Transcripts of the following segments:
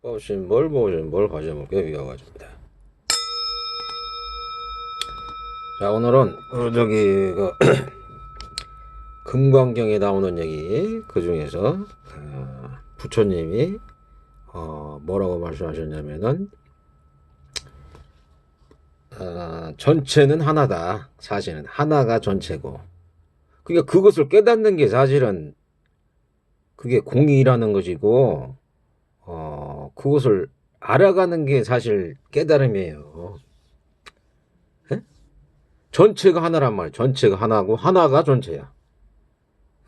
보신 뭘 가져볼게요. 이어가집니다. 자, 오늘은 금광경에 나오는 얘기 그 중에서 부처님이 뭐라고 말씀하셨냐면은 전체는 하나다. 사실은 하나가 전체고. 그러니까 그것을 깨닫는 게 사실은 그게 공이라는 것이고 그것을 알아가는 게 사실 깨달음이에요. 예? 전체가 하나란 말이에요. 전체가 하나고 하나가 전체야.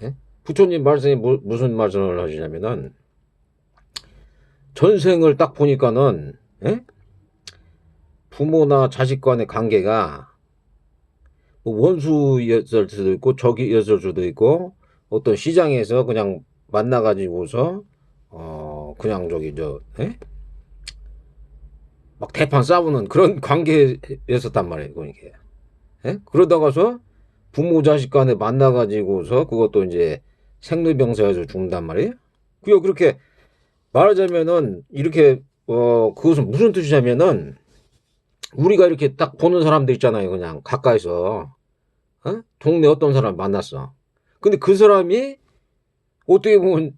예? 부처님 말씀이 무슨 말씀을 하시냐면은 전생을 딱 보니까는 예? 부모나 자식 간의 관계가 뭐 원수였을 수도 있고 적이었을 수도 있고 어떤 시장에서 그냥 만나가지고서 그냥 예? 막 대판 싸우는 그런 관계였었단 말이에요. 그러니까. 예? 그러다가서 부모 자식 간에 만나가지고서 그것도 이제 생로병사에서 죽는단 말이에요. 그렇게 말하자면은 이렇게 그것은 무슨 뜻이냐면은 우리가 이렇게 딱 보는 사람들 있잖아요. 그냥 가까이서 동네 어떤 사람 만났어. 근데 그 사람이 어떻게 보면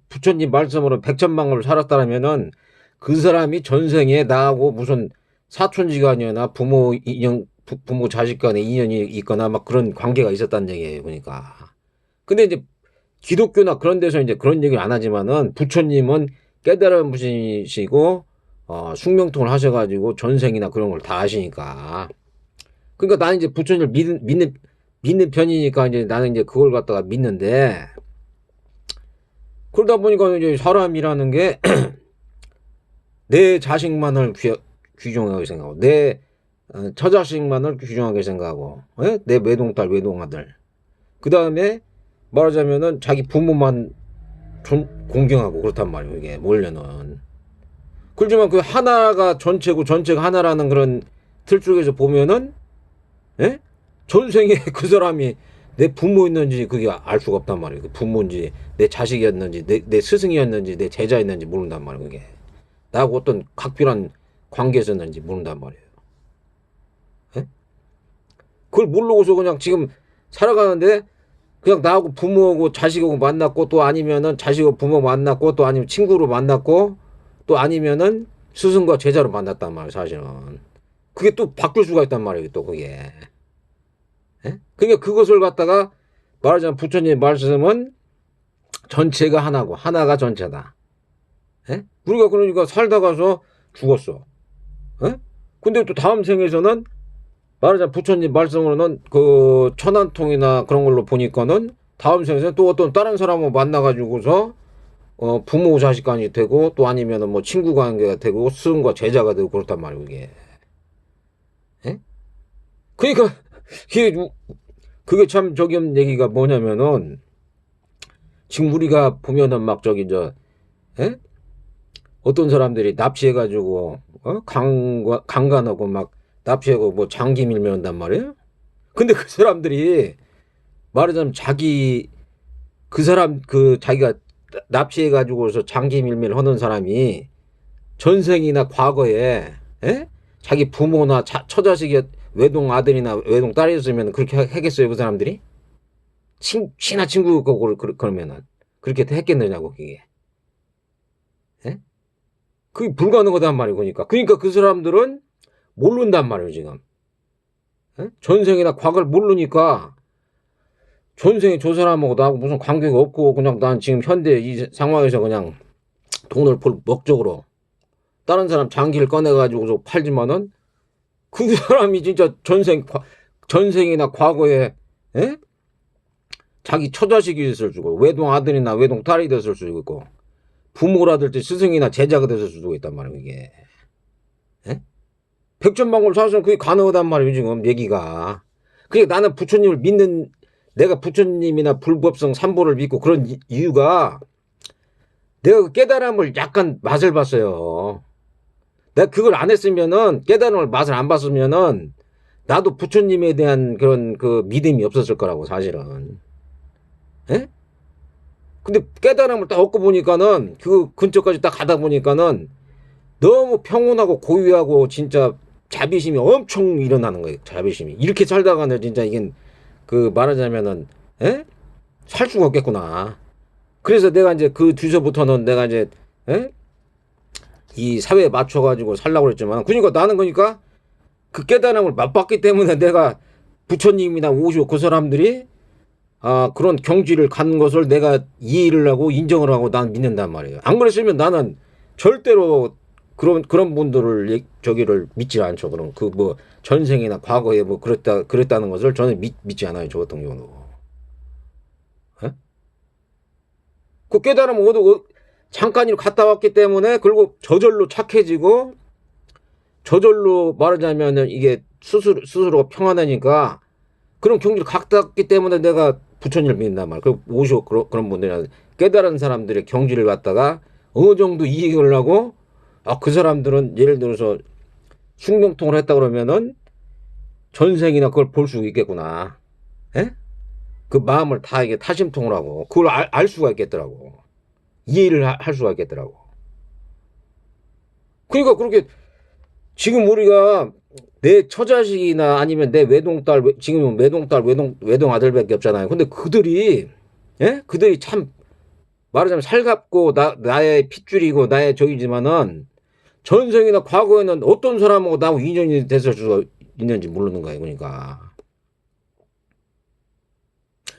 부처님 말씀으로 백천망을 살았다면은 그 사람이 전생에 나하고 무슨 사촌지간이나 부모 자식 간의 인연이 있거나 막 그런 관계가 있었다는 얘기예요. 그러니까. 근데 이제 기독교나 그런 데서 이제 그런 얘기를 안 하지만은 부처님은 깨달은 분이시고 숙명통을 하셔가지고 전생이나 그런 걸 다 아시니까. 그러니까 나는 이제 부처님을 믿는 편이니까 이제 나는 이제 그걸 갖다가 믿는데 그러다 보니까 이제 사람이라는 게 내 자식만을 귀중하게 생각하고 내 처자식만을 귀중하게 생각하고 내 외동딸 외동아들 그 다음에 말하자면은 자기 부모만 공경하고 그렇단 말이에요. 이게 몰려는 그렇지만 그 하나가 전체고 전체가 하나라는 그런 틀 쪽에서 보면은 예? 전생에 그 사람이 내 부모였는지 그게 알 수가 없단 말이에요. 그 부모인지 내 자식이었는지 내 스승이었는지 내 제자였는지 모른단 말이에요. 그게 나하고 어떤 각별한 관계였는지 모른단 말이에요. 예? 그걸 모르고서 그냥 지금 살아가는데 그냥 나하고 부모하고 자식하고 만났고 또 아니면은 자식하고 부모 만났고 또 아니면 친구로 만났고 또 아니면은 스승과 제자로 만났단 말이에요. 사실은 그게 또 바뀔 수가 있단 말이에요. 또 그게 그러니까 그것을 갖다가 말하자면 부처님 말씀은 전체가 하나고 하나가 전체다. 우리가 그러니까 살다가서 죽었어. 근데 또 다음 생에서는 말하자면 부처님 말씀으로는 그 천안통이나 그런 걸로 보니까는 다음 생에서 또 어떤 다른 사람을 만나가지고서 부모 자식 간이 되고 또 아니면은 뭐 친구 관계가 되고 스승과 제자가 되고 그렇단 말이에요. 이게. 그러니까 그게 참 저기 얘기가 뭐냐면은 지금 우리가 보면은 막 에? 어떤 사람들이 납치해가지고 강간하고 막 납치하고 뭐 장기 밀면 한단 말이에요. 근데 그 사람들이 말하자면 그 사람 자기가 납치해가지고서 장기 밀면 하는 사람이 전생이나 과거에 자기 부모나 처자식이 외동 아들이나 외동 딸이었으면 그렇게 하겠어요 그 사람들이? 친한 친구고 그러면은 그렇게 했겠느냐고 그게. 그게 불가능하단 말이에요. 그러니까 그 사람들은 모른단 말이에요 지금. 전생이나 과거를 모르니까 전생에 저 사람하고 나하고 무슨 관계가 없고 그냥 난 지금 현대 이 상황에서 그냥 돈을 벌 목적으로 다른 사람 장기를 꺼내가지고 팔지만은 그 사람이 진짜 전생이나 과거에 자기 처자식이 됐을 수도 있고 외동 아들이나 외동 딸이 됐을 수도 있고 부모라든지 스승이나 제자가 됐을 수도 있단 말이에요 이게. 백전만고를 사서는 그게 가능하단 말이에요 지금 얘기가. 그러니까 나는 부처님을 믿는 내가 부처님이나 불법성 삼보를 믿고 그런 이유가 내가 그 깨달음을 약간 맛을 봤어요. 내가 그걸 안 했으면은 깨달음을 맛을 안 봤으면은 나도 부처님에 대한 그런 그 믿음이 없었을 거라고 사실은. 에? 근데 깨달음을 딱 얻고 보니까는 그 근처까지 딱 가다 보니까는 너무 평온하고 고요하고 진짜 자비심이 엄청 일어나는 거예요. 자비심이. 이렇게 살다가는 진짜 이게 그 말하자면은 에? 살 수가 없겠구나. 그래서 내가 이제 그 뒤서부터는 내가 이제 에? 이 사회에 맞춰가지고 살라고 그랬지만 그러니까 나는 그러니까 그 깨달음을 맛봤기 때문에 내가 부처님이나 오시고 그 사람들이 그런 경지를 간 것을 내가 이해를 하고 인정을 하고 난 믿는단 말이에요. 안 그랬으면 나는 절대로 그런 분들을 저기를 믿지 않죠. 그럼 그 뭐 전생이나 과거에 뭐 그랬다는 것을 저는 믿지 않아요. 저 같은 경우는. 에? 그 깨달음 잠깐이라도 갔다 왔기 때문에 그리고 저절로 착해지고 저절로 말하자면 이게 스스로가 평안하니까 그런 경지를 갔다 왔기 때문에 내가 부처님을 믿는단 말이야. 그 오시고 그런 분들이 깨달은 사람들의 경지를 갖다가 어느 정도 이해를 하고 그 사람들은 예를 들어서 숭명통을 했다 그러면은 전생이나 그걸 볼 수 있겠구나. 에? 그 마음을 다 이게 타심통을 하고 그걸 알 수가 있겠더라고. 이해를 할 수가 있겠더라고. 그러니까 그렇게 지금 우리가 내 처자식이나 아니면 내 외동딸, 지금 외동딸, 외동 아들밖에 없잖아요. 근데 그들이, 예? 그들이 참, 말하자면 살갑고, 나의 핏줄이고, 나의 적이지만은, 전생이나 과거에는 어떤 사람하고 나하고 인연이 됐을 수가 있는지 모르는 거예요. 그러니까.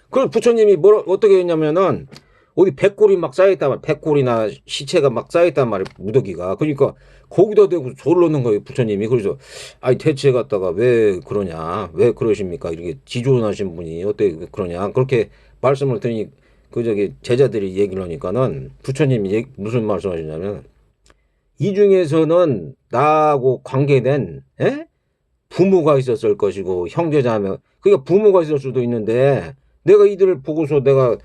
그래서 부처님이 어떻게 했냐면은, 어디 백골이 막 쌓여있단 말이야. 백골이나 시체가 막 쌓여있단 말이야. 무더기가. 그러니까 거기다 대고 조를 넣는 거예요. 부처님이. 그래서 아니 대체 갖다가 왜 그러냐. 왜 그러십니까. 이렇게 지존하신 분이 어떻게 그러냐. 그렇게 말씀을 드리니 제자들이 얘기를 하니까는 부처님이 무슨 말씀 하시냐면 이 중에서는 나하고 관계된 부모가 있었을 것이고 형제자매 그러니까 부모가 있을 수도 있는데 내가 이들을 보고서 내가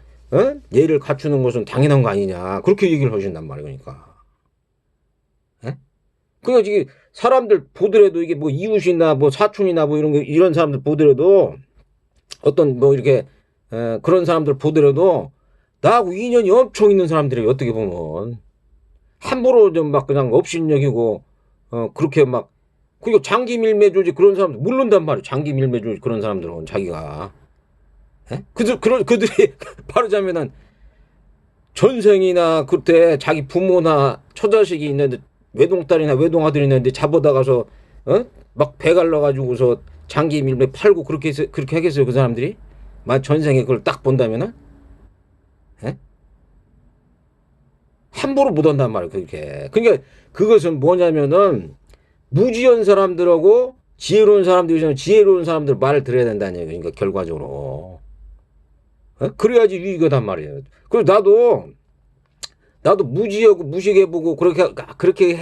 예를 갖추는 것은 당연한 거 아니냐. 그렇게 얘기를 하신단 말이에요. 그러니까. 그러니까 이게 사람들 보더라도 이게 뭐 이웃이나 뭐 사촌이나 뭐 이런 사람들 보더라도 어떤 뭐 이렇게 그런 사람들 보더라도 나하고 인연이 엄청 있는 사람들이 어떻게 보면 함부로 좀 막 그냥 업신여기고 그렇게 막 그리고 장기 밀매주지 그런 사람들 모른단 말이에요. 장기 밀매주지 그런 사람들은 자기가 그들이 말하자면은 전생이나 그때 자기 부모나 처자식이 있는데 외동딸이나 외동아들이 있는데 잡아다가서 막 배갈라가지고서 장기 밀매 팔고 그렇게 하겠어요 그 사람들이? 만 전생에 그걸 딱 본다면은 함부로 못 한단 말이에요 그렇게. 그러니까 그것은 뭐냐면은 무지한 사람들하고 지혜로운 사람들이 지혜로운 사람들 말을 들어야 된다는 얘기예요. 그러니까 결과적으로. 그래야지 유익하단 말이에요. 그리고 나도 무지하고 무식해보고 그렇게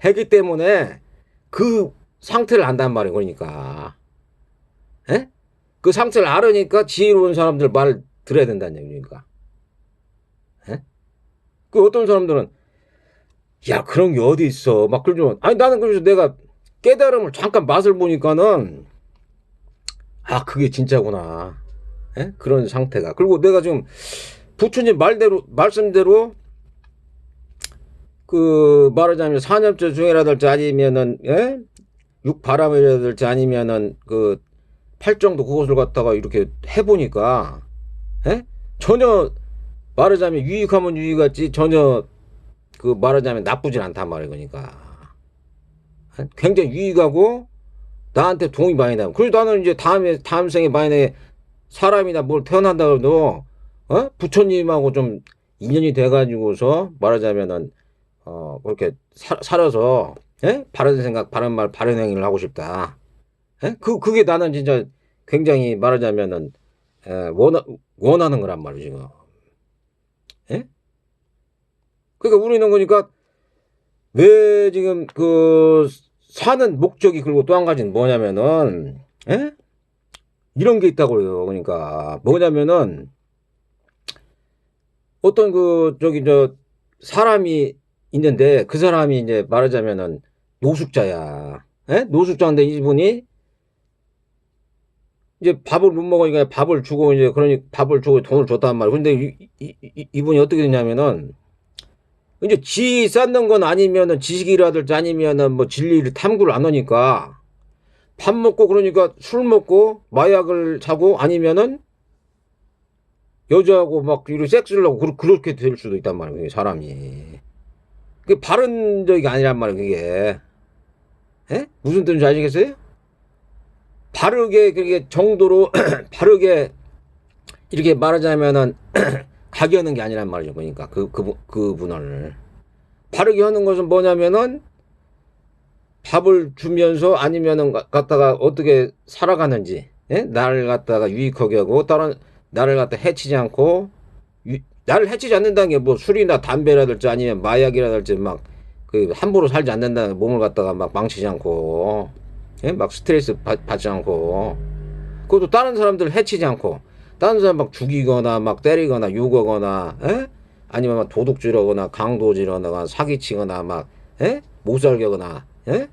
했기 때문에 그 상태를 안단 말이에요. 그러니까. 그 상태를 알으니까 지혜로운 사람들 말을 들어야 된다는 얘기니까. 그 어떤 사람들은 야 그런 게 어디 있어 막 그러죠. 아니 나는 그래서 내가 깨달음을 잠깐 맛을 보니까는 그게 진짜구나. 그런 상태가. 그리고 내가 지금 부처님 말씀대로 그 말하자면 산염제 중이라든지 아니면은 육바람이라든지 아니면은 그 팔정도 그것을 갖다가 이렇게 해보니까 전혀 말하자면 유익하면 유익하지 전혀 그 말하자면 나쁘진 않단 말이에요. 그러니까 굉장히 유익하고 나한테 도움이 많이 나요. 그래서 나는 이제 다음 생에 만약에 사람이나 뭘 태어난다 그래도 부처님하고 좀 인연이 돼가지고서 말하자면은 그렇게 살아서 바른 생각, 바른 말, 바른 행위를 하고 싶다. 그게 나는 진짜 굉장히 말하자면은 원하는 거란 말이지 지금. 그러니까 우리는 그러니까 왜 지금 그 사는 목적이 그리고 또 한 가지는 뭐냐면은 이런 게 있다고 그래요. 그러니까 뭐냐면은 어떤 사람이 있는데 그 사람이 이제 말하자면은 노숙자야. 노숙자인데 이분이 이제 밥을 못 먹으니까 밥을 주고 이제 그러니 밥을 주고 돈을 줬단 말이에요. 근데 이분이 어떻게 됐냐면은 이제 지 쌓는 건 아니면은 지식이라든지 아니면은 뭐 진리를 탐구를 안 하니까 밥 먹고 그러니까 술 먹고 마약을 사고 아니면은 여자하고 막 이렇게 섹스를 하고 그렇게 될 수도 있단 말이에요. 사람이. 그게 바른 적이 아니란 말이에요. 그게. 에? 무슨 뜻인지 아시겠어요? 바르게 그게 정도로 바르게 이렇게 말하자면은 가게하는 게 아니란 말이죠. 그러니까 그분을 바르게 하는 것은 뭐냐면은 밥을 주면서 아니면은 갖다가 어떻게 살아가는지, 예? 나를 갖다가 유익하게 하고 다른 나를 갖다 해치지 않고 나를 해치지 않는다는 게 뭐 술이나 담배라든지 아니면 마약이라든지 막 그 함부로 살지 않는다는 몸을 갖다가 막 망치지 않고, 예? 막 스트레스 받지 않고, 그것도 다른 사람들 해치지 않고 다른 사람 막 죽이거나 막 때리거나 욕하거나, 예? 아니면 막 도둑질하거나 강도질하거나 사기치거나 막, 예? 못살게거나, 예?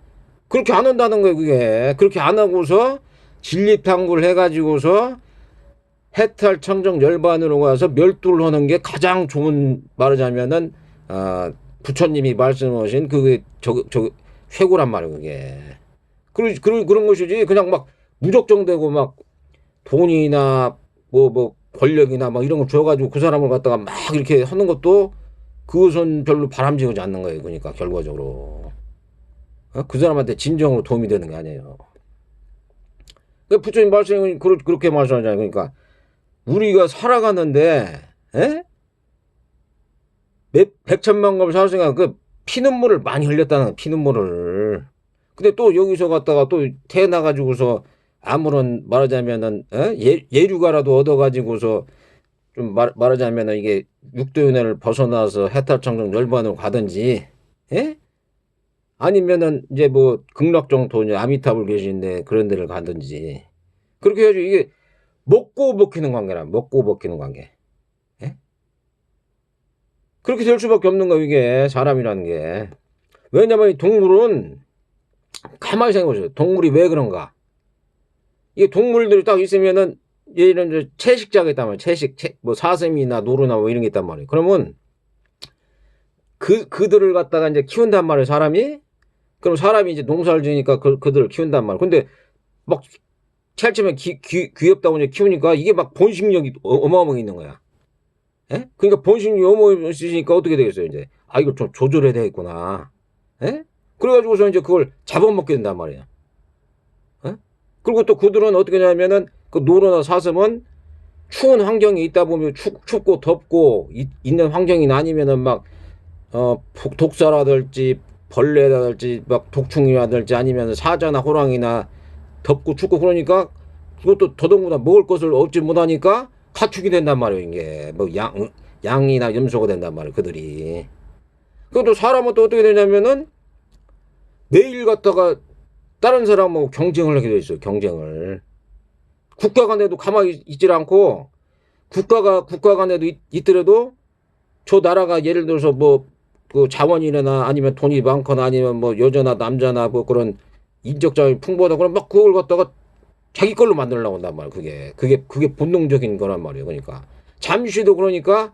그렇게 안 한다는 거예요. 그게 그렇게 안 하고서 진립탐구를 해가지고서 해탈 청정 열반으로 가서 멸두를 하는 게 가장 좋은, 말하자면은 부처님이 말씀하신 그게 저 회고란 말이에요. 그게 그런 것이지 그냥 막 무적정되고 막 돈이나 뭐 권력이나 막 이런 거 줘가지고 그 사람을 갖다가 막 이렇게 하는 것도 그것은 별로 바람직하지 않는 거예요. 그러니까 결과적으로 그 사람한테 진정으로 도움이 되는 게 아니에요. 그 부처님 말씀이 그렇게 말씀하잖아요. 그러니까 우리가 살아가는데, 에? 백천만 걸 살았으니까 그 피눈물을 많이 흘렸다는 거야. 피눈물을. 근데 또 여기서 갔다가 또 태어나가지고서 아무런 말하자면은 예류가라도 얻어가지고서 좀 말하자면은 이게 육도윤회를 벗어나서 해탈청정 열반으로 가든지, 예? 아니면은 이제 뭐 극락정토 이제 아미타불 계신데 그런 데를 가든지 그렇게 해야지. 이게 먹고 먹히는 관계라. 먹고 먹히는 관계. 예? 그렇게 될 수밖에 없는 거예요. 이게 사람이라는 게. 왜냐면 이 동물은 가만히 생각해보세요. 동물이 왜 그런가? 이게 동물들이 딱 있으면은 이런 채식자가 있단 말이에요. 뭐 사슴이나 노루나 뭐 이런 게 있단 말이에요. 그러면 그들을 갖다가 이제 키운단 말이에요. 사람이. 그럼 사람이 이제 농사를 지으니까 그들을 키운단 말이에요. 근데 막 찰지면 귀엽다고 이제 키우니까 이게 막 번식력이 어마어마하게 있는 거야. 예? 그러니까 번식력이 어마어마하게 있으니까 어떻게 되겠어요, 이제? 아, 이거 좀 조절해야 되겠구나. 예? 그래가지고서 이제 그걸 잡아먹게 된단 말이야. 예? 그리고 또 그들은 어떻게 하냐면은 그 노루나 사슴은 추운 환경이 있다 보면 춥고 덥고 있는 환경이 아니면은 막 독사라든지 벌레라든지 막 독충이라든지 아니면 사자나 호랑이나 덥고 춥고 그러니까 그것도 더더군다나 먹을 것을 얻지 못하니까 가축이 된단 말이에요. 이게 뭐 양이나 염소가 된단 말이에요. 그들이. 그것도 사람은 또 어떻게 되냐면은 매일 갖다가 다른 사람하고 경쟁을 하게 돼 있어요. 경쟁을. 국가 간에도 가만히 있질 않고 국가 간에도 있더라도 저 나라가 예를 들어서 뭐 그 자원이나 아니면 돈이 많거나 아니면 뭐 여자나 남자나 뭐 그런 인적자원이 풍부하다 그러면 막 그걸 갖다가 자기 걸로 만들려고 한단 말이에요. 그게 본능적인 거란 말이에요. 그러니까 잠시도 그러니까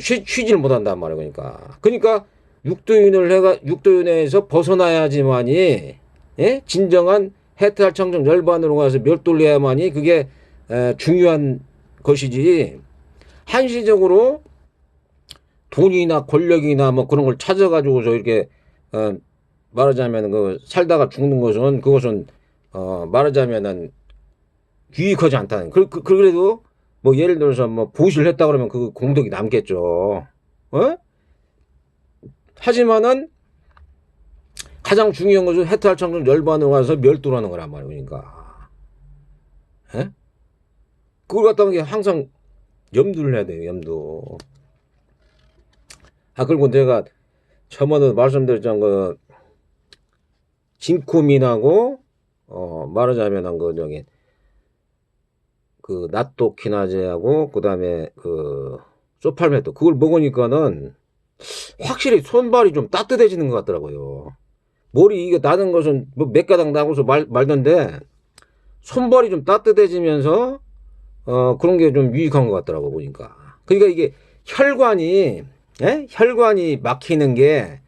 쉬지를 못한단 말이에요. 그러니까 육도윤회에서 벗어나야지만이, 예? 진정한 해탈 청정 열반으로 가서 멸도를 해야만이 그게 중요한 것이지. 한시적으로 돈이나 권력이나 뭐 그런 걸 찾아가지고서 이렇게 말하자면 그 살다가 죽는 것은 그것은 말하자면은 유익하지 않다는. 그래도 뭐 예를 들어서 뭐 보시를 했다 그러면 그 공덕이 남겠죠. 어? 하지만은 가장 중요한 것은 해탈 청정 열반으로 가서 멸도라는 거란 말이에요. 그러니까. 예? 그걸 갖다가 항상 염두를 해야 돼요. 염두. 그리고 내가 처음에 말씀드렸던 그 진코민하고 말하자면 그 저기 그 나토키나제하고 그다음에 그 소팔메토 그걸 먹으니까는 확실히 손발이 좀 따뜻해지는 것 같더라고요. 머리 이게 나는 것은 뭐 몇 가닥 나고서 말던데 손발이 좀 따뜻해지면서 그런 게 좀 유익한 것 같더라고 보니까. 그러니까 이게 혈관이 혈관이 막히는 게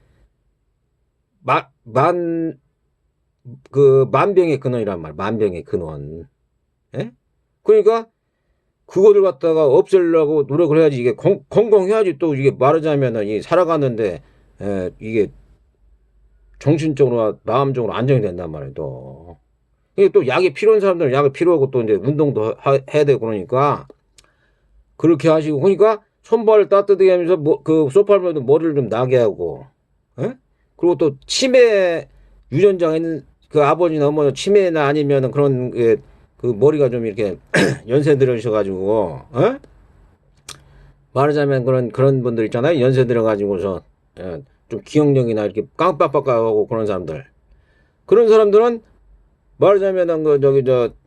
만병의 근원이란 말이야. 만병의 근원. 예? 그러니까 그거를 갖다가 없애려고 노력을 해야지. 이게 건강해야지. 또 이게 말하자면은 이 살아가는데 이게 정신적으로 마음적으로 안정이 된단 말이에요. 또 이게 또 약이 필요한 사람들은 약이 필요하고 또 이제 운동도 해야 되고 그러니까 그렇게 하시고. 그러니까 손발을 따뜻하게 하면서 그 소파를 머리를 좀 나게 하고. 예? 그리고 또 치매 유전자가 있는 그 아버지나 어머니 치매나 아니면은 그런 그 머리가 좀 이렇게 연세 들으셔가지고 말하자면 그런 분들 있잖아요. 연세 들어가지고서 좀 기억력이나 이렇게 깜빡깜빡하고 그런 사람들은 말하자면은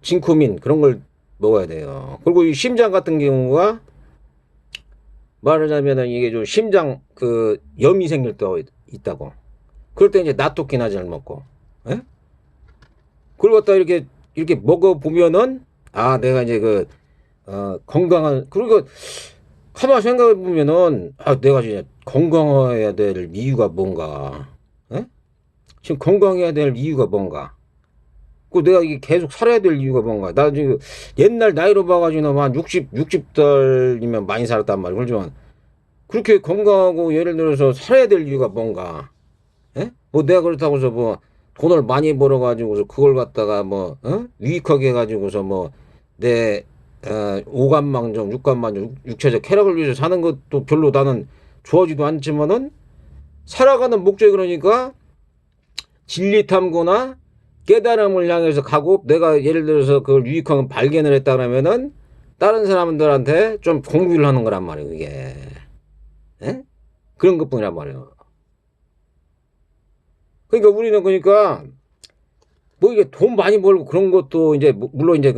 진쿠민 그런 걸 먹어야 돼요. 그리고 이 심장 같은 경우가 말하자면은 이게 좀 심장 염이 생길 때 있다고. 그럴 때 이제 나토키나제를 먹고. 예? 그걸 갖다 이렇게 먹어보면은 내가 이제 건강한. 그리고 가만 생각해 보면은 내가 진짜 건강해야 될 이유가 뭔가. 예? 지금 건강해야 될 이유가 뭔가. 내가 이게 계속 살아야 될 이유가 뭔가. 나 지금 옛날 나이로 봐가지고 한 60달이면 많이 살았단 말이야. 그렇지만 그렇게 건강하고 예를 들어서 살아야 될 이유가 뭔가. 예? 내가 그렇다고서 돈을 많이 벌어가지고서 그걸 갖다가 유익하게 해가지고서 내 오감망정, 육감망정, 육체적 쾌락을 위해서 사는 것도 별로 나는 좋아하지도 않지만은 살아가는 목적이 그러니까 진리 탐구나 깨달음을 향해서 가고 내가 예를 들어서 그걸 유익한 걸 발견을 했다 그러면은 다른 사람들한테 좀 공유를 하는 거란 말이에요, 이게. 예? 그런 것뿐이란 말이에요. 그러니까 우리는 이게 돈 많이 벌고 그런 것도 이제 물론 이제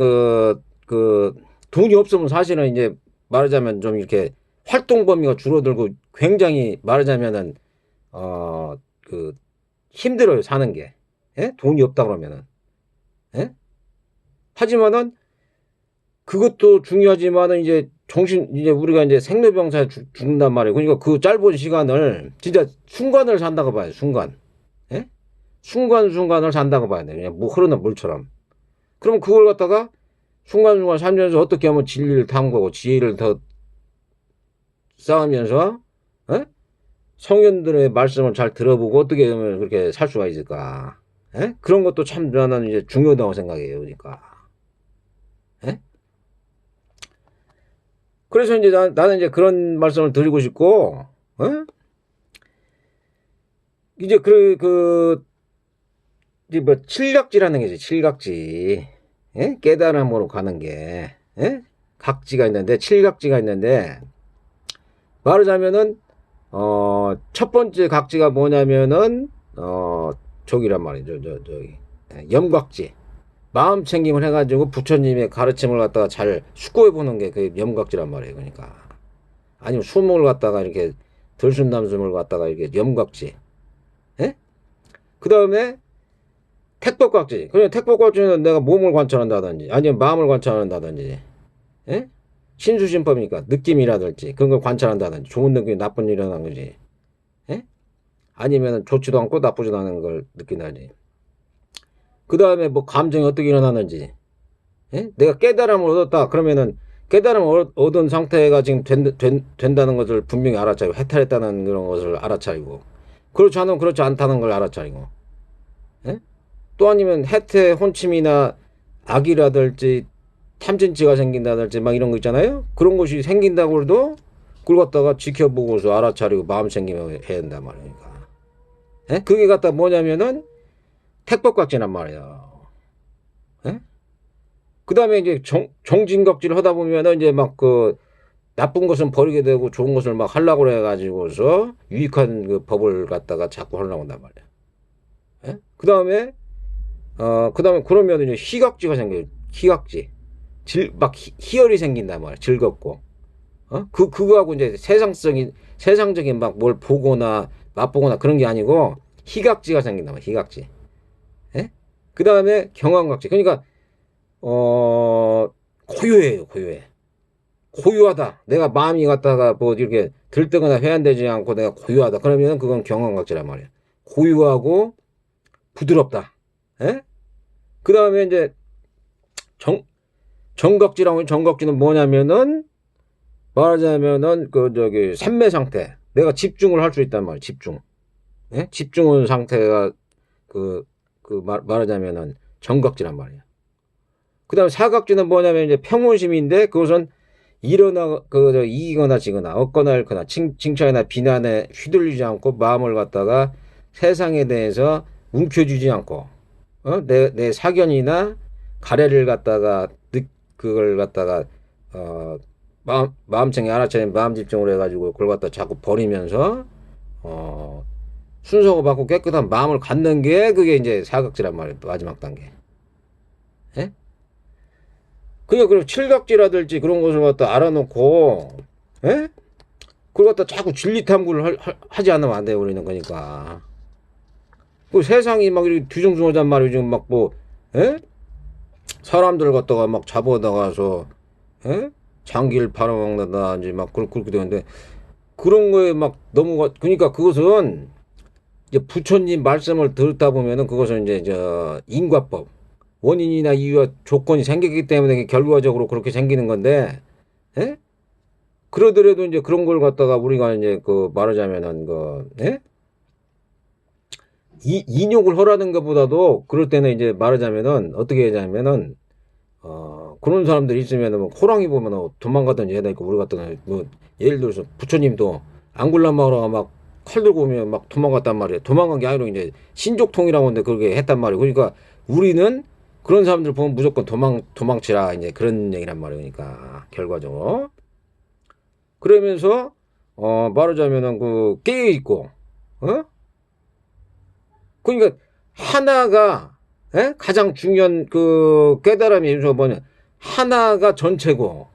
돈이 없으면 사실은 이제 말하자면 좀 이렇게 활동 범위가 줄어들고 굉장히 말하자면은 힘들어요, 사는 게. 예? 돈이 없다 그러면은. 예? 하지만은 그것도 중요하지만은 이제 이제 우리가 이제 생로병사에 죽는단 말이에요. 그러니까 그 짧은 시간을 진짜 순간을 산다고 봐요. 순간. 예? 순간순간을 산다고 봐야 돼. 그냥 흐르는 물처럼. 그럼 그걸 갖다가 순간순간 살면서 어떻게 하면 진리를 탐구하고 지혜를 더 쌓으면서 성현들의 말씀을 잘 들어보고 어떻게 하면 그렇게 살 수가 있을까. 그런 것도 참 저는 이제 중요하다고 생각해요. 그러니까. 그래서 이제 나는 이제 그런 말씀을 드리고 싶고, 이제 이제 칠각지라는 게 있어요. 칠각지. 깨달음으로 가는 게, 각지가 있는데, 칠각지가 있는데, 말하자면은, 첫 번째 각지가 뭐냐면은, 저기란 말이죠. 저기. 염각지. 마음 챙김을 해가지고 부처님의 가르침을 갖다가 잘 숙고해 보는 게 그 염각지란 말이에요. 그러니까. 아니면 숨을 갖다가 이렇게 들숨남숨을 갖다가 이렇게 염각지. 그 다음에 택법각지. 그냥 택법각지는 내가 몸을 관찰한다든지 아니면 마음을 관찰한다든지. 신수신법이니까 느낌이라든지 그런 걸 관찰한다든지 좋은 느낌이 나쁜 일이 일어나는 거지. 아니면 좋지도 않고 나쁘지도 않은 걸 느낀다든지. 그 다음에 감정이 어떻게 일어나는지. 내가 깨달음을 얻었다. 그러면은 깨달음을 얻은 상태가 지금 된다는 것을 분명히 알아차리고 해탈했다는 그런 것을 알아차리고 그렇지 않으면 그렇지 않다는 걸 알아차리고 또 아니면 해태 혼침이나 악이라든지 탐진치가 생긴다든지 막 이런 거 있잖아요. 그런 것이 생긴다고 해도 그걸 갖다가 지켜보고서 알아차리고 마음 챙기며 해야 된단 말이니까. 그게 갖다 뭐냐면은 택법각지란 말이에요. 그 다음에 이제 정진각지를 하다 보면은 이제 나쁜 것은 버리게 되고 좋은 것을 막 하려고 해가지고서 유익한 그 법을 갖다가 자꾸 하려고 한단 말이야. 그 다음에 그러면 이제 희각지가 생겨요. 희각지. 희열이 생긴단 말이야. 즐겁고. 그거하고 이제 세상적인 뭘 보거나 맛보거나 그런 게 아니고 희각지가 생긴단 말이야. 희각지. 그 다음에 경황각지. 그러니까 고요해요, 고요해. 고요하다. 내가 마음이 갖다가 뭐 이렇게 들뜨거나 회한되지 않고 내가 고요하다. 그러면 그건 경황각지란 말이야. 고요하고 부드럽다. 예? 그 다음에 이제 정각지라고, 정각지는 뭐냐면은, 말하자면은, 삼매 상태. 내가 집중을 할 수 있단 말이야, 집중. 예? 집중한 상태가, 말하자면은, 정각지란 말이야. 그 다음에 사각지는 뭐냐면, 이제 평온심인데, 그것은 이기거나 지거나, 얻거나 잃거나, 칭찬이나 비난에 휘둘리지 않고, 마음을 갖다가 세상에 대해서 움켜쥐지 않고, 내 사견이나 가래를 갖다가, 그걸 갖다가, 마음챙이 알아차린 마음 집중을 해가지고, 그걸 갖다 자꾸 버리면서, 순서가 받고 깨끗한 마음을 갖는 게, 그게 이제 사각지란 말이에요. 마지막 단계. 예? 그리고 칠각지라든지 그런 것을 갖다 알아놓고, 예? 그걸 갖다 자꾸 진리 탐구를 하지 않으면 안 돼요, 우리는. 그러니까. 그 세상이 막 이렇게 뒤숭숭하단 말이에요. 지금 막 뭐, 예? 사람들 갖다가 막 잡아다가서, 예? 장기를 팔아먹는다든지 막 그렇게 되는데, 그런 거에 막 그러니까 그것은 이제 부처님 말씀을 듣다 보면은 그것은 이제 인과법, 원인이나 이유와 조건이 생기기 때문에 결과적으로 그렇게 생기는 건데, 예? 그러더라도 이제 그런 걸 갖다가 우리가 이제 말하자면은 예? 인욕을 하라는 것보다도 그럴 때는 이제 말하자면은 어떻게 하자면은 그런 사람들이 있으면은 뭐 호랑이 보면 도망가든지 해야 되니까 우리 같은 뭐 예를 들어서 부처님도 앙굴라마라가 막 칼 들고 오면 막 도망갔단 말이에요. 도망간 게 아니라 이제 신족통이라고 하는데 그렇게 했단 말이에요. 그러니까 우리는 그런 사람들 보면 무조건 도망치라 이제 그런 얘기란 말이에요. 그러니까 결과적으로 그러면서 말하자면은 깨어 있고 그러니까 하나가 가장 중요한 깨달음이 뭐냐 하나가 전체고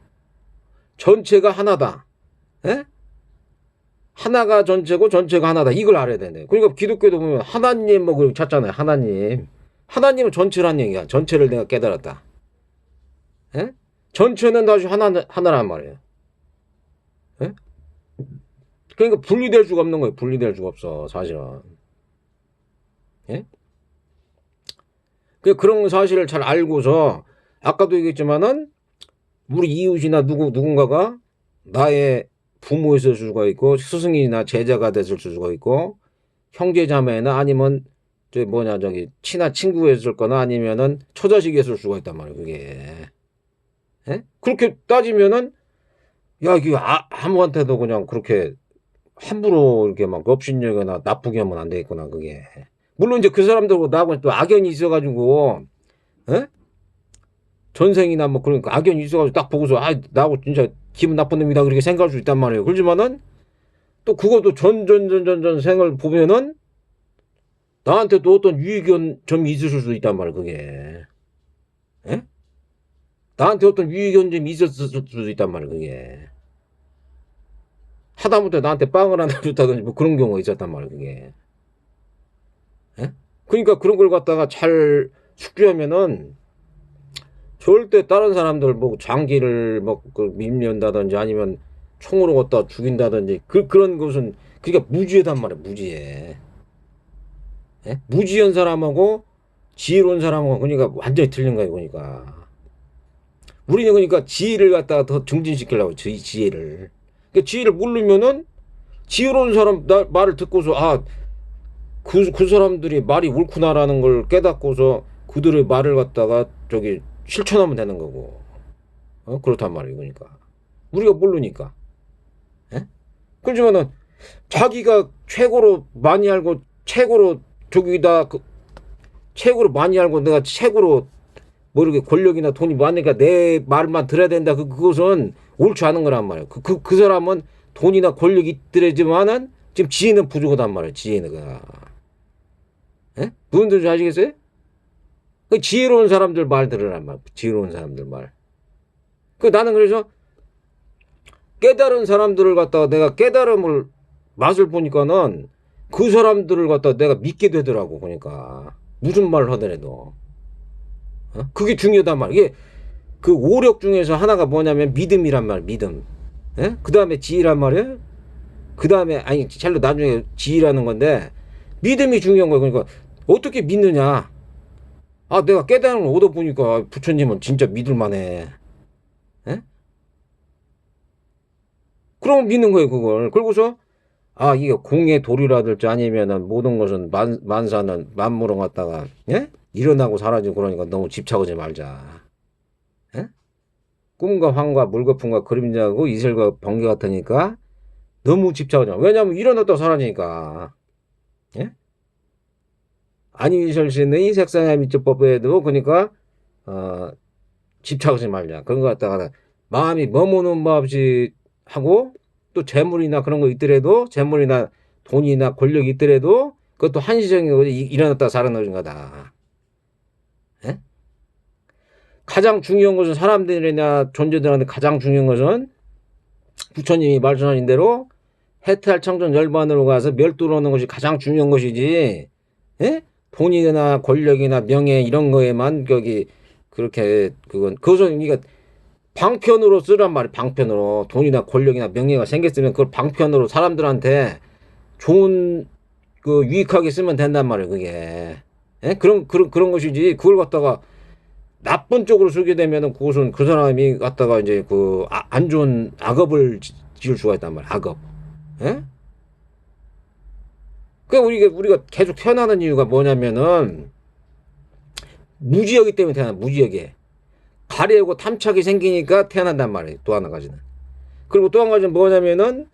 전체가 하나다. 하나가 전체고 전체가 하나다. 이걸 알아야 되네. 그러니까 기독교도 보면 하나님 뭐 그렇게 찾잖아요. 하나님은 전체란 얘기야. 전체를 내가 깨달았다. 전체는 다시 하나란 말이에요. 그러니까 분리될 수가 없는 거예요. 분리될 수가 없어 사실은. 그런 사실을 잘 알고서 아까도 얘기했지만은 우리 이웃이나 누군가가 나의 부모였을 수가 있고 스승이나 제자가 됐을 수가 있고 형제자매나 아니면 친한 친구였을 거나 아니면은 처자식이었을 수가 있단 말이에요. 그게 그렇게 따지면은 야 이게 아무한테도 그냥 그렇게 함부로 이렇게 막 업신여거나 나쁘게 하면 안 되겠구나 그게. 물론 이제 그 사람들하고 나하고 또 악연이 있어가지고 전생이나 뭐 그러니까 악연이 있어가지고 딱 보고서 나하고 진짜 기분 나쁜 놈이다 그렇게 생각할 수 있단 말이에요. 그렇지만은 또 그것도 전 생을 보면은 나한테 또 어떤 유의견점이 있을 수도 있단 말이에요. 그게 나한테 어떤 유의견점이 있었을 수도 있단 말이에요. 그게 하다못해 나한테 빵을 하나 줬다든지 뭐 그런 경우가 있었단 말이에요. 그게 그러니까 그런 걸 갖다가 잘 숙지하면은 절대 다른 사람들 뭐 장기를 밀면다든지 아니면 총으로 갖다 죽인다든지 그런 것은 그러니까 무지하단 말이야. 무지해. 무지한 사람하고 지혜로운 사람하고 그러니까 완전히 틀린 거예요. 그러니까 우리는 그러니까 지혜를 갖다가 더 증진시키려고 지혜를. 그러니까 지혜를 모르면은 지혜로운 사람 말을 듣고서 그 사람들이 말이 옳구나라는 걸 깨닫고서 그들의 말을 갖다가 실천하면 되는 거고. 그렇단 말이에요. 그러니까 우리가 모르니까. 그렇지만은 자기가 최고로 많이 알고 최고로 최고로 많이 알고 내가 최고로 뭐 이렇게 권력이나 돈이 많으니까 내 말만 들어야 된다. 그것은 옳지 않은 거란 말이에요. 그 사람은 돈이나 권력이 있더라지만은 지금 지혜는 부족하단 말이에요. 지혜는. 무슨 뜻인지 아시겠어요? 지혜로운 사람들 말 들으란 말. 지혜로운 사람들 말. 나는 그래서 깨달은 사람들을 갖다가 내가 깨달음을 맛을 보니까는 그 사람들을 갖다가 내가 믿게 되더라고. 그러니까 무슨 말을 하더라도 그게 중요하단 말이야. 이게 그 오력 중에서 하나가 뭐냐면 믿음이란 말이야. 믿음. 예? 그 다음에 지혜란 말이야. 그 다음에 아니 찰로 나중에 지혜라는 건데 믿음이 중요한 거야. 그러니까 어떻게 믿느냐. 아 내가 깨달음을 얻어보니까 부처님은 진짜 믿을만해. 예? 그럼 믿는 거예요 그걸. 그러고서 아 이게 공의 도리라든지 아니면은 모든 것은 만사는 만물을 갖다가 예? 일어나고 사라지고 그러니까 너무 집착하지 말자. 예? 꿈과 환과 물거품과 그림자고 이슬과 번개 같으니까 너무 집착하지 마. 왜냐면 일어났다 사라지니까. 예? 아니설신의 색상의 미처법에도 그러니까 어, 집착하지 말자. 그런 거 갖다가 마음이 머무는 법 없이 하고 또 재물이나 그런 거 있더라도 재물이나 돈이나 권력이 있더라도 그것도 한시적인 거지 일어났다 살아나는 거다. 예? 가장 중요한 것은 사람들이나 존재들한테 가장 중요한 것은 부처님이 말씀하신 대로 해탈 청정 열반으로 가서 멸도로 오는 것이 가장 중요한 것이지. 예? 돈이나 권력이나 명예 이런 거에만 거기 그렇게 그것은 그러니까 방편으로 쓰란 말이야. 방편으로 돈이나 권력이나 명예가 생겼으면 그걸 방편으로 사람들한테 좋은 그 유익하게 쓰면 된단 말이에요. 그게 예? 그런 것이지. 그걸 갖다가 나쁜 쪽으로 쓰게 되면은 그것은 그 사람이 갖다가 이제 그 안 좋은 악업을 지을 수가 있단 말이야. 악업. 예? 그 우리가 계속 태어나는 이유가 뭐냐면은 무지하기 때문에 태어나. 무지하게 가려고 탐착이 생기니까 태어난단 말이에요. 또 하나 가지는. 그리고 또 한 가지는 뭐냐면은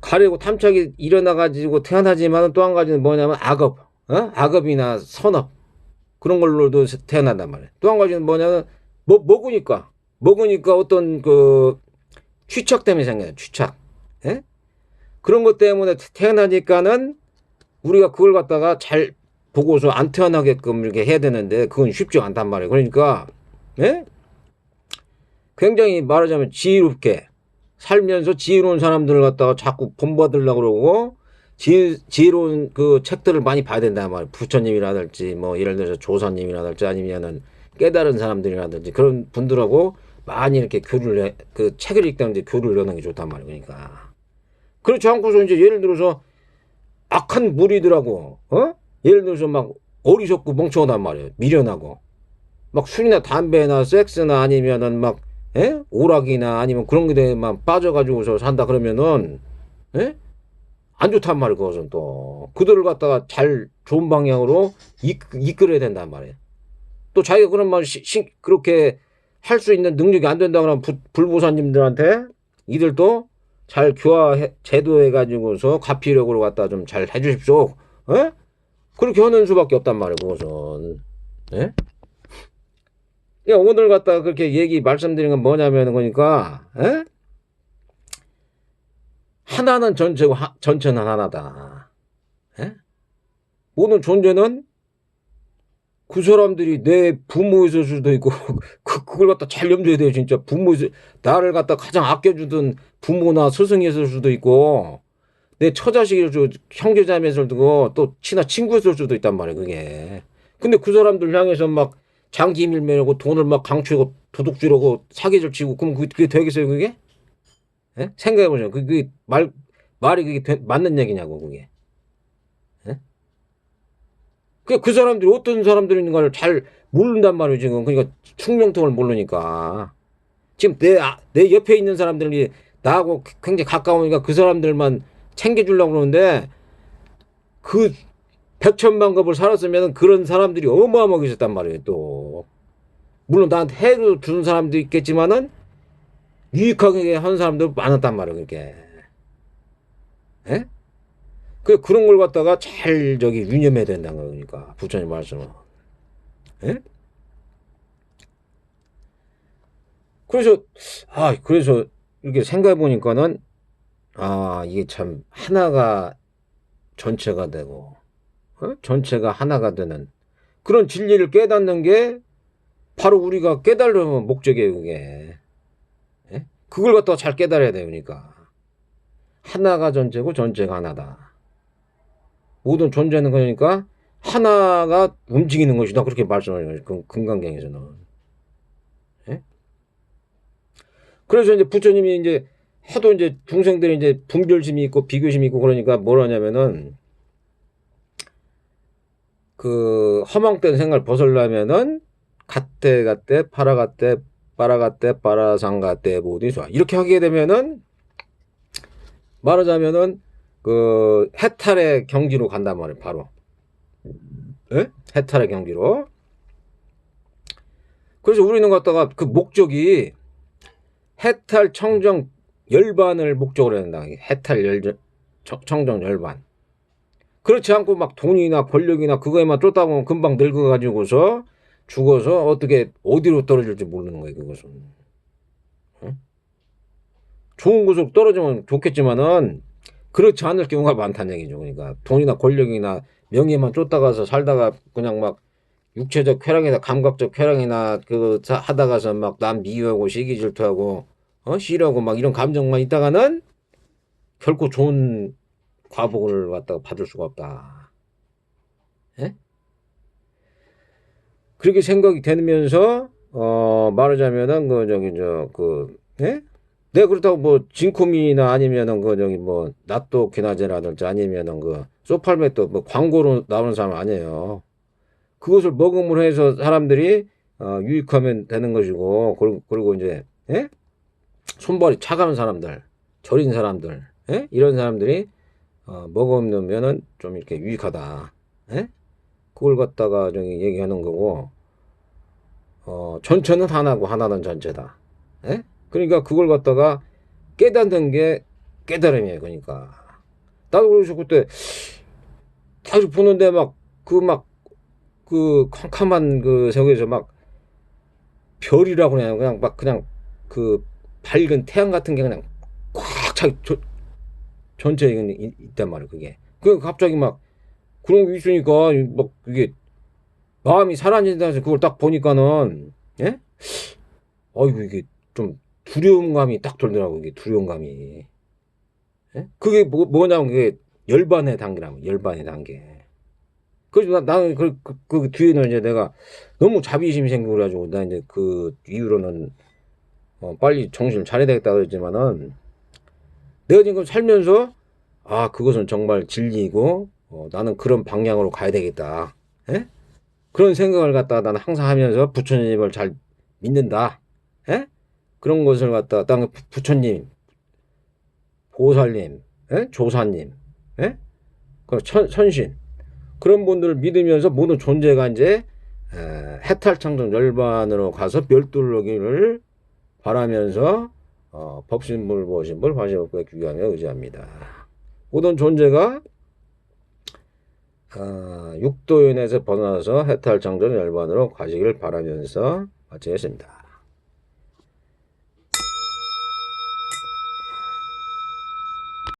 가려고 탐착이 일어나가지고 태어나지만 또 한 가지는 뭐냐면 악업, 악업이나 선업 그런 걸로도 태어난단 말이에요. 또 한 가지는 뭐냐면 먹으니까 어떤 그 취착 때문에 생겨요. 취착. 예? 그런 것 때문에 태어나니까는 우리가 그걸 갖다가 잘 보고서 안 태어나게끔 이렇게 해야 되는데 그건 쉽지 않단 말이에요. 그러니까 예? 굉장히 말하자면 지혜롭게 살면서 지혜로운 사람들을 갖다가 자꾸 본받으려고 그러고 지혜로운 그 책들을 많이 봐야 된단 말이에요. 부처님이라든지 뭐 예를 들어서 조사님이라든지 아니면은 깨달은 사람들이라든지 그런 분들하고 많이 이렇게 그 책을 읽다는데 교류를 여는 게 좋단 말이에요. 그러니까 그렇지 않고서 이제 예를 들어서 악한 무리들하고 예를 들어서 막 어리석고 멍청하단 말이에요. 미련하고 막 술이나 담배나 섹스나 아니면은 막 오락이나 아니면 그런 데만 빠져가지고서 산다 그러면은 예? 안 좋단 말이에요. 그것은 또 그들을 갖다가 잘 좋은 방향으로 이끌어야 된단 말이에요. 또 자기가 그런 말 그렇게 할 수 있는 능력이 안 된다 그러면 불보사님들한테 이들도 잘 제도해 가지고서 가피력으로 갖다 좀 잘 해주십시오. 예? 그렇게 하는 수밖에 없단 말이에요. 그것은 예? 야, 오늘 갖다가 그렇게 말씀드린 건 뭐냐면 그러니까 예? 하나는 전체고 전체는 하나다. 예? 모든 존재는 그 사람들이 내 부모였을 수도 있고 그걸 갖다 잘 염두해야 돼요. 진짜 나를 갖다 가장 아껴주던 부모나 스승이었을 수도 있고 내 처자식일 수도 형제자매였을 수도 또 친구였을 수도 있단 말이에요. 그게 근데 그 사람들 향해서 막 장기 밀매고 돈을 막 강취하고 도둑질하고 사기질 치고 그럼 그게 되겠어요? 그게 예? 생각해보세요. 그게 말이 그게 맞는 얘기냐고 그게 예? 그 사람들이 어떤 사람들인가를 잘 모른단 말이에요, 지금. 그러니까 충명통을 모르니까. 지금 내 옆에 있는 사람들이 나하고 굉장히 가까우니까 그 사람들만 챙겨주려고 그러는데 그 백천만급을 살았으면 그런 사람들이 어마어마하게 있었단 말이에요, 또. 물론 나한테 해도 주는 사람도 있겠지만은 유익하게 하는 사람도 많았단 말이에요, 그게. 예? 그런 걸 갖다가 잘 유념해야 된다는 거니까 부처님 말씀은. 예? 그래서 이렇게 생각해 보니까는 이게 참 하나가 전체가 되고 전체가 하나가 되는 그런 진리를 깨닫는 게 바로 우리가 깨달으면 목적이에요. 그게 예? 그걸 갖다가 잘 깨달아야 되니까 하나가 전체고 전체가 하나다. 모든 존재는 그러니까 하나가 움직이는 것이다. 그렇게 말씀하는 거예요. 금강경에서는. 예? 그래서 이제 부처님이 이제 하도 이제 중생들이 이제 분별심이 있고 비교심이 있고 그러니까 뭘 하냐면은 그 허망된 생각을 벗으려면은 갓대 파라갓대 빠라갓대 빠라상갓대 모두 좋아. 이렇게 하게 되면은 말하자면은 그 해탈의 경지로 간단 말이에요. 바로. 예? 해탈의 경지로. 그래서 우리는 갖다가 그 목적이 해탈 청정 열반을 목적으로 한다. 해탈 청정 열반. 그렇지 않고 막 돈이나 권력이나 그거에만 쫓다 보면 금방 늙어가지고서 죽어서 어떻게 어디로 떨어질지 모르는 거예요. 그것은. 응? 좋은 곳으로 떨어지면 좋겠지만은 그렇지 않을 경우가 많다는 얘기죠. 그러니까 돈이나 권력이나 명예만 쫓다가서 살다가 그냥 막 육체적 쾌락이나 감각적 쾌락이나 그 하다가서 막 남 미워하고 시기 질투하고 싫어하고 막 이런 감정만 있다가는 결코 좋은 과복을 갖다가 받을 수가 없다. 예? 그렇게 생각이 되면서 말하자면은 그 저기 예? 내가 그렇다고 뭐 진코미나 아니면은 그 저기 뭐 낫또 기나제라든지 아니면은 그 소팔메토 뭐 광고로 나오는 사람 아니에요. 그것을 먹음으로 해서 사람들이 유익하면 되는 것이고 그리고 이제 예? 손발이 차가운 사람들, 저린 사람들, 예? 이런 사람들이 먹으면은 좀 이렇게 유익하다. 예? 그걸 갖다가 저기 얘기하는 거고 전체는 하나고 하나는 전체다. 예? 그러니까 그걸 갖다가 깨닫는 게 깨달음이에요. 그러니까 나도 그래서 그때 다시 보는데 그 캄캄한 그 세계에서 막 별이라고 그냥 막 그냥 그 밝은 태양 같은 게 그냥 꽉차 전체에 있단 말이에요. 그게 그 갑자기 막 그런 게 있으니까 막 그게 마음이 사라진다 해서 그걸 딱 보니까는 예? 어이구 이게 좀 두려움감이 딱 돌더라고. 이게 두려움감이. 예? 그게 뭐냐면 그게 열반의 단계라고. 열반의 단계. 그래서 나는 그 뒤에는 이제 내가 너무 자비심이 생겨가지고 나 이제 그 이후로는 빨리 정신을 차려야 되겠다 그랬지만은 내가 지금 살면서 그것은 정말 진리이고 나는 그런 방향으로 가야 되겠다. 예? 그런 생각을 갖다가 나는 항상 하면서 부처님을 잘 믿는다. 예? 그런 것을 갖다가 나는 부처님, 보살님, 예? 조사님, 예? 그 선신 그런 분들을 믿으면서 모든 존재가 이제 해탈창정 열반으로 가서 멸도르기를 바라면서 법신불 보신불 화시법에 귀하며 의지합니다. 모든 존재가 육도연에서 벗어나서 해탈창정 열반으로 가시기를 바라면서 마치겠습니다.